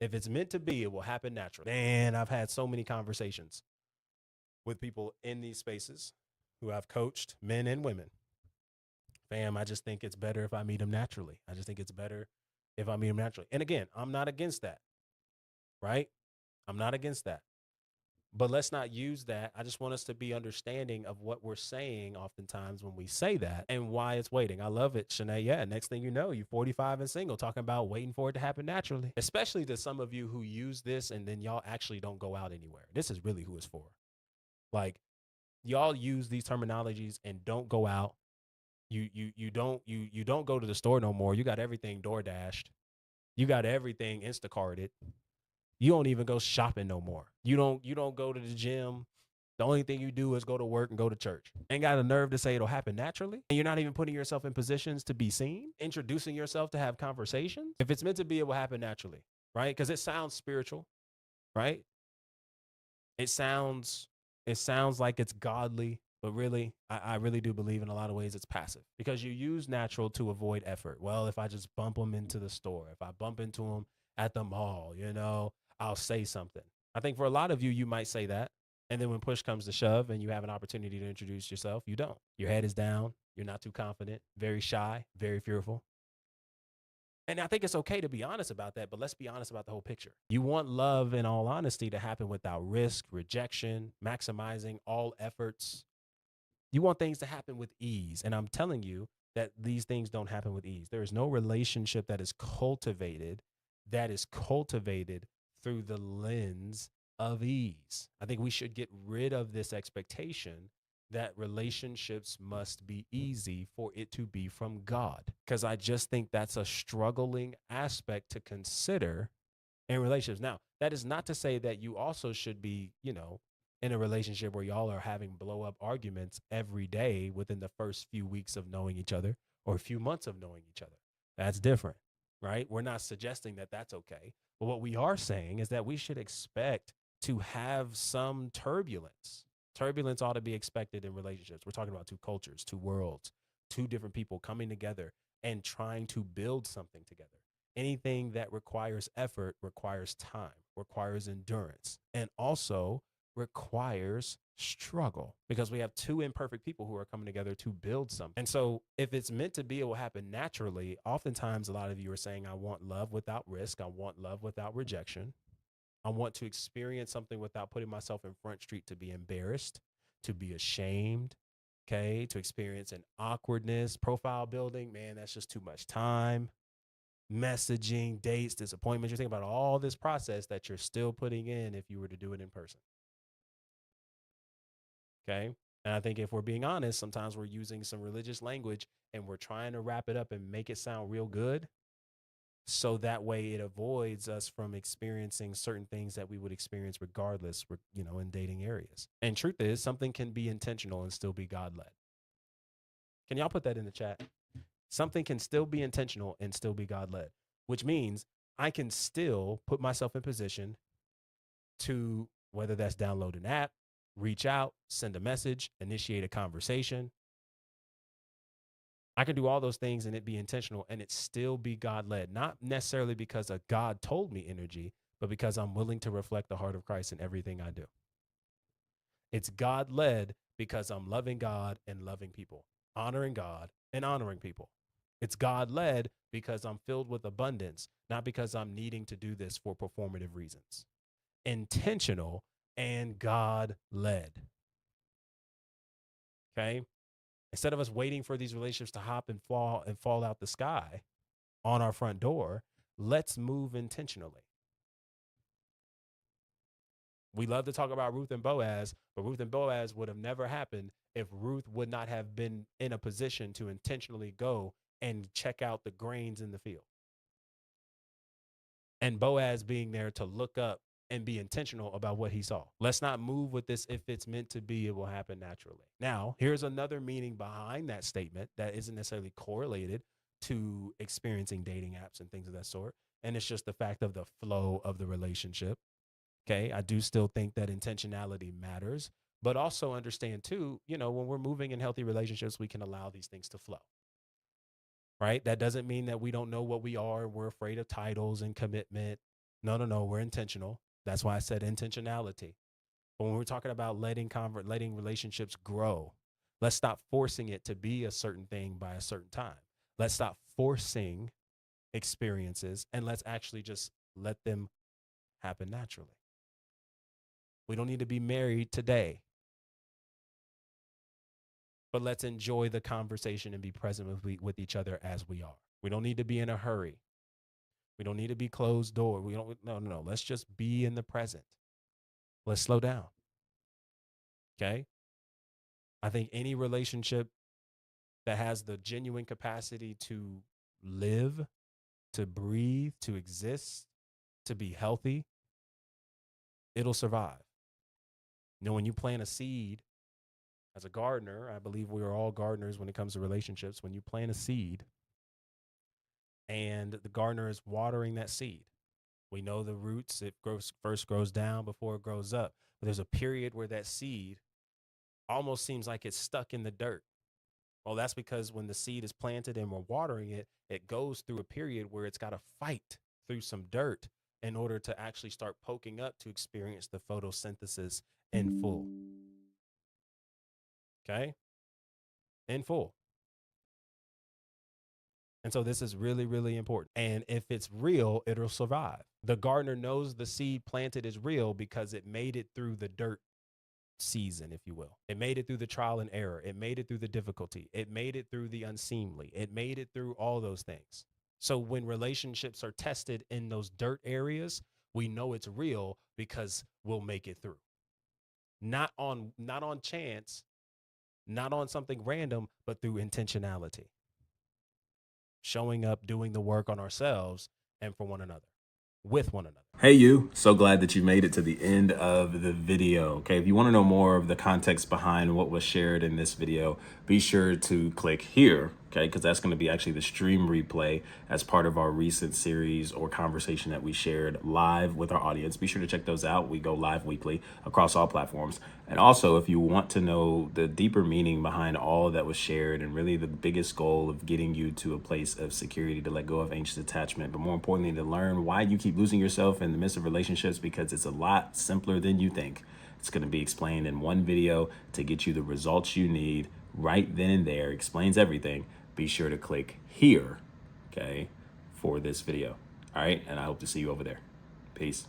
If it's meant to be, it will happen naturally. Man, I've had so many conversations with people in these spaces who I've coached, men and women. Fam, I just think it's better if I meet them naturally. I just think it's better if I meet them naturally. And again, I'm not against that, right? I'm not against that. But let's not use that. I just want us to be understanding of what we're saying oftentimes when we say that and why it's waiting. I love it, Shanae. Yeah, next thing you know, you're 45 and single, talking about waiting for it to happen naturally. Especially to some of you who use this and then y'all actually don't go out anywhere. This is really who it's for. Like, y'all use these terminologies and don't go out. You don't go to the store no more. You got everything door dashed. You got everything Instacarted. You don't even go shopping no more. You don't go to the gym. The only thing you do is go to work and go to church. Ain't got the nerve to say it'll happen naturally. And you're not even putting yourself in positions to be seen, introducing yourself to have conversations. If it's meant to be, it will happen naturally, right? Because it sounds spiritual, right? It sounds it sounds like it's godly, but really, I really do believe in a lot of ways it's passive because you use natural to avoid effort. Well, if I just bump them into the store, if I bump into them at the mall, I'll say something. I think for a lot of you, you might say that. And then when push comes to shove and you have an opportunity to introduce yourself, you don't. Your head is down. You're not too confident, very shy, very fearful. And I think it's okay to be honest about that, but let's be honest about the whole picture. You want love, in all honesty, to happen without risk, rejection, maximizing all efforts. You want things to happen with ease. And I'm telling you that these things don't happen with ease. There is no relationship that is cultivated through the lens of ease. I think we should get rid of this expectation that relationships must be easy for it to be from God. Because I just think that's a struggling aspect to consider in relationships. Now, that is not to say that you also should be, in a relationship where y'all are having blow up arguments every day within the first few weeks of knowing each other or a few months of knowing each other. That's different, right? We're not suggesting that that's okay. But what we are saying is that we should expect to have some turbulence. Turbulence ought to be expected in relationships. We're talking about two cultures, two worlds, two different people coming together and trying to build something together. Anything that requires effort requires time, requires endurance, and also requires struggle because we have two imperfect people who are coming together to build something. And so, if it's meant to be, it will happen naturally. Oftentimes, a lot of you are saying, I want love without risk, I want love without rejection. I want to experience something without putting myself in Front Street to be embarrassed, to be ashamed, okay, to experience an awkwardness, profile building. Man, that's just too much time. Messaging, dates, disappointments. You're thinking about all this process that you're still putting in if you were to do it in person. Okay. And I think if we're being honest, sometimes we're using some religious language and we're trying to wrap it up and make it sound real good. So that way it avoids us from experiencing certain things that we would experience regardless, in dating areas. And truth is, something can be intentional and still be God led. Can y'all put that in the chat? Something can still be intentional and still be God led, which means I can still put myself in position to, whether that's download an app, reach out, send a message, initiate a conversation. I can do all those things and it be intentional and it still be God led, not necessarily because a God told me energy, but because I'm willing to reflect the heart of Christ in everything I do. It's God led because I'm loving God and loving people, honoring God and honoring people. It's God led because I'm filled with abundance, not because I'm needing to do this for performative reasons. Intentional and God led. Okay. Instead of us waiting for these relationships to hop and fall out the sky on our front door, let's move intentionally. We love to talk about Ruth and Boaz, but Ruth and Boaz would have never happened if Ruth would not have been in a position to intentionally go and check out the grains in the field. And Boaz being there to look up and be intentional about what he saw. Let's not move with this. If it's meant to be, it will happen naturally. Now, here's another meaning behind that statement that isn't necessarily correlated to experiencing dating apps and things of that sort. And it's just the fact of the flow of the relationship. Okay. I do still think that intentionality matters, but also understand too, when we're moving in healthy relationships, we can allow these things to flow. Right. That doesn't mean that we don't know what we are. We're afraid of titles and commitment. No, we're intentional. That's why I said intentionality. But when we're talking about letting relationships grow, let's stop forcing it to be a certain thing by a certain time. Let's stop forcing experiences and let's actually just let them happen naturally. We don't need to be married today, but let's enjoy the conversation and be present with each other as we are. We don't need to be in a hurry. We don't need to be closed door. We don't, no, no, no. Let's just be in the present. Let's slow down. Okay. I think any relationship that has the genuine capacity to live, to breathe, to exist, to be healthy, it'll survive. You know, when you plant a seed as a gardener, I believe we are all gardeners when it comes to relationships. When you plant a seed and the gardener is watering that seed, we know the roots, it grows down before it grows up. But there's a period where that seed almost seems like it's stuck in the dirt. Well, that's because when the seed is planted and we're watering it, it goes through a period where it's got to fight through some dirt in order to actually start poking up to experience the photosynthesis in full. Okay? In full. And so this is really, really important. And if it's real, it'll survive. The gardener knows the seed planted is real because it made it through the dirt season, if you will. It made it through the trial and error. It made it through the difficulty. It made it through the unseemly. It made it through all those things. So when relationships are tested in those dirt areas, we know it's real because we'll make it through. Not on chance, not on something random, but through intentionality. Showing up, doing the work on ourselves and for one another, with one another. Hey you, so glad that you made it to the end of the video. Okay, if you want to know more of the context behind what was shared in this video, be sure to click here, okay, because that's going to be actually the stream replay as part of our recent series or conversation that we shared live with our audience. Be sure to check those out. We go live weekly across all platforms. And also, if you want to know the deeper meaning behind all that was shared and really the biggest goal of getting you to a place of security, to let go of anxious attachment, but more importantly, to learn why you keep losing yourself in the midst of relationships, because it's a lot simpler than you think. It's going to be explained in one video to get you the results you need right then and there. Explains everything. Be sure to click here, okay, for this video. All right, and I hope to see you over there. Peace.